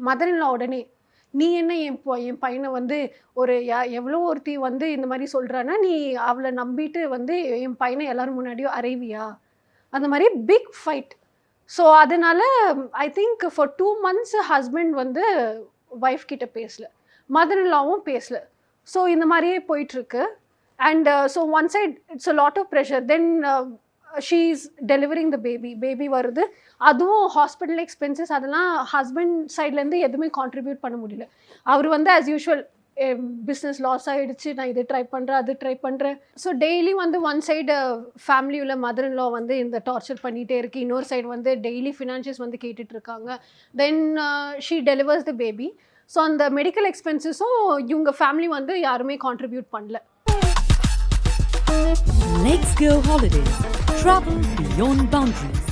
Mother in லா உடனே நீ என்ன என் பையனை வந்து ஒரு எவ்வளோ ஒருத்தி வந்து இந்த மாதிரி சொல்கிறான்னா நீ அவளை நம்பிட்டு வந்து என் பையனை எல்லோரும் முன்னாடியும் அறைவியா, அந்த மாதிரி பிக் ஃபைட். ஸோ அதனால I think for 2 months husband வந்து ஒய்ஃப் கிட்ட பேசல, மதர் இன் லாவும் பேசல. ஸோ இந்த மாதிரியே போயிட்டுருக்கு. And so one side it's a lot of pressure. Then she is delivering the baby வருது, அதுவும் ஹாஸ்பிட்டல் எக்ஸ்பென்சஸ் அதெல்லாம் ஹஸ்பண்ட் சைட்லேருந்து எதுவுமே கான்ட்ரிபியூட் பண்ண முடியல. அவர் வந்து ஆஸ் யூஷுவல் பிஸ்னஸ் லாஸ் ஆகிடுச்சு, நான் இது ட்ரை பண்ணுறேன் அது ட்ரை பண்ணுறேன். ஸோ டெய்லி வந்து ஒன் சைடு ஃபேமிலியில் மதர் இன் லா வந்து இந்த டார்ச்சர் பண்ணிகிட்டே இருக்குது, இன்னொரு சைடு வந்து டெய்லி ஃபினான்ஷியஸ் வந்து கேட்டுட்ருக்காங்க. Then she delivers the baby. So அந்த மெடிக்கல் எக்ஸ்பென்சஸும் இவங்க ஃபேமிலி வந்து யாருமே கான்ட்ரிபியூட் பண்ணல. Let's go holidays. Travel beyond boundaries.